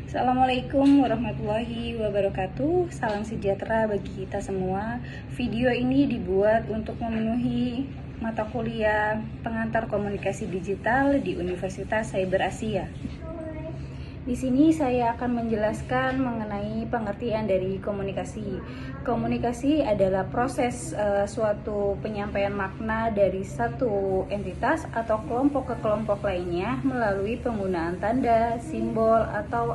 Assalamualaikum warahmatullahi wabarakatuh. Salam sejahtera bagi kita semua. Video ini dibuat untuk memenuhi mata kuliah pengantar komunikasi digital di Universitas Cyber Asia. Di sini saya akan menjelaskan mengenai pengertian dari komunikasi. Komunikasi adalah proses suatu penyampaian makna dari satu entitas atau kelompok ke kelompok lainnya melalui penggunaan tanda, simbol, atau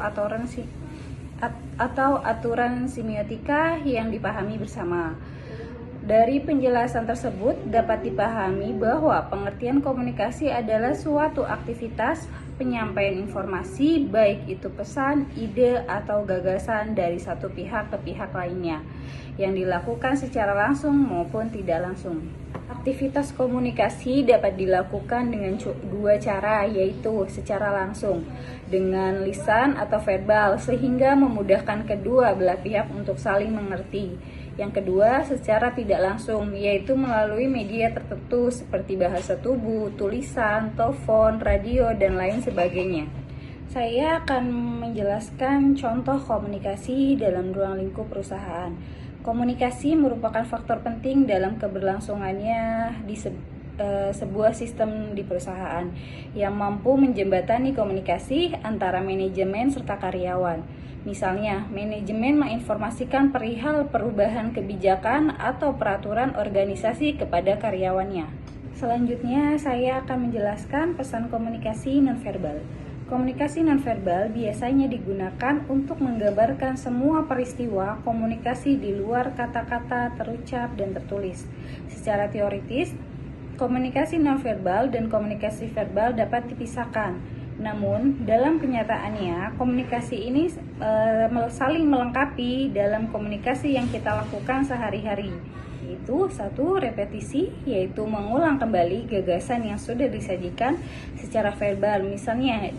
aturan semiotika yang dipahami bersama. Dari penjelasan tersebut dapat dipahami bahwa pengertian komunikasi adalah suatu aktivitas penyampaian informasi, baik itu pesan, ide, atau gagasan dari satu pihak ke pihak lainnya, yang dilakukan secara langsung maupun tidak langsung. Aktivitas komunikasi dapat dilakukan dengan dua cara, yaitu secara langsung dengan lisan atau verbal, sehingga memudahkan kedua belah pihak untuk saling mengerti. Yang kedua, secara tidak langsung, yaitu melalui media tertentu seperti bahasa tubuh, tulisan, telepon, radio, dan lain sebagainya. Saya akan menjelaskan contoh komunikasi dalam ruang lingkup perusahaan. Komunikasi merupakan faktor penting dalam keberlangsungannya di sebuah sistem di perusahaan yang mampu menjembatani komunikasi antara manajemen serta karyawan. Misalnya, manajemen menginformasikan perihal perubahan kebijakan atau peraturan organisasi kepada karyawannya. Selanjutnya, saya akan menjelaskan pesan komunikasi nonverbal. Komunikasi nonverbal biasanya digunakan untuk menggambarkan semua peristiwa komunikasi di luar kata-kata terucap dan tertulis. Secara teoritis, komunikasi nonverbal dan komunikasi verbal dapat dipisahkan. Namun, dalam kenyataannya, komunikasi ini saling melengkapi dalam komunikasi yang kita lakukan sehari-hari. Yaitu satu, repetisi, yaitu mengulang kembali gagasan yang sudah disajikan secara verbal. Misalnya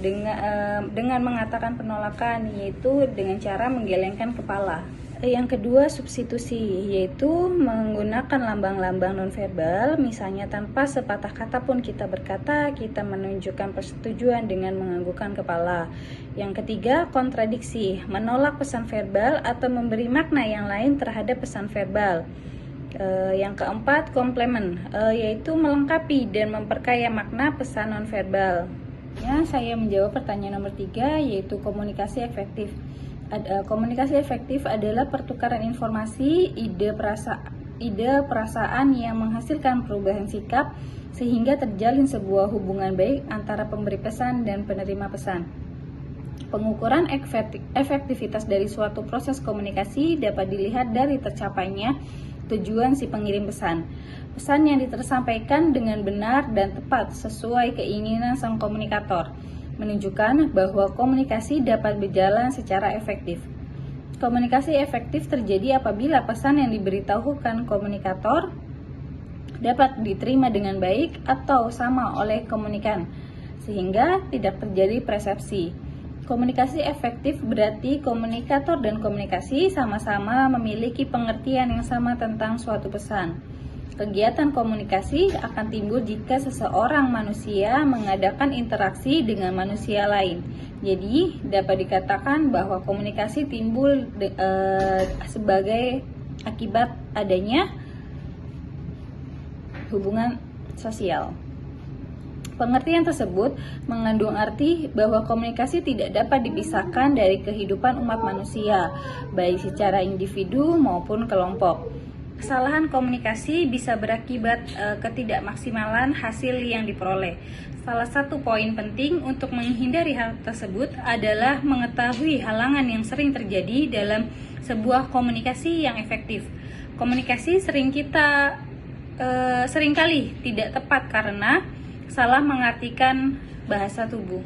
dengan mengatakan penolakan, yaitu dengan cara menggelengkan kepala. Yang kedua, substitusi, yaitu menggunakan lambang-lambang nonverbal. Misalnya tanpa sepatah kata pun kita berkata, kita menunjukkan persetujuan dengan menganggukkan kepala. Yang ketiga, kontradiksi, menolak pesan verbal atau memberi makna yang lain terhadap pesan verbal. Yang keempat, komplement, yaitu melengkapi dan memperkaya makna pesan nonverbal. Ya, saya menjawab pertanyaan nomor 3, yaitu komunikasi efektif. Komunikasi efektif adalah pertukaran informasi, ide, perasaan yang menghasilkan perubahan sikap sehingga terjalin sebuah hubungan baik antara pemberi pesan dan penerima pesan. Pengukuran efektivitas dari suatu proses komunikasi dapat dilihat dari tercapainya tujuan si pengirim pesan. Pesan yang tersampaikan dengan benar dan tepat sesuai keinginan sang komunikator, menunjukkan bahwa komunikasi dapat berjalan secara efektif. Komunikasi efektif terjadi apabila pesan yang diberitahukan komunikator dapat diterima dengan baik atau sama oleh komunikan, sehingga tidak terjadi persepsi. Komunikasi efektif berarti komunikator dan komunikasi sama-sama memiliki pengertian yang sama tentang suatu pesan. Kegiatan komunikasi akan timbul jika seseorang manusia mengadakan interaksi dengan manusia lain. Jadi, dapat dikatakan bahwa komunikasi timbul sebagai akibat adanya hubungan sosial. Pengertian tersebut mengandung arti bahwa komunikasi tidak dapat dipisahkan dari kehidupan umat manusia, baik secara individu maupun kelompok. Kesalahan komunikasi bisa berakibat ketidakmaksimalan hasil yang diperoleh. Salah satu poin penting untuk menghindari hal tersebut adalah mengetahui halangan yang sering terjadi dalam sebuah komunikasi yang efektif. Komunikasi seringkali tidak tepat karena salah mengartikan bahasa tubuh.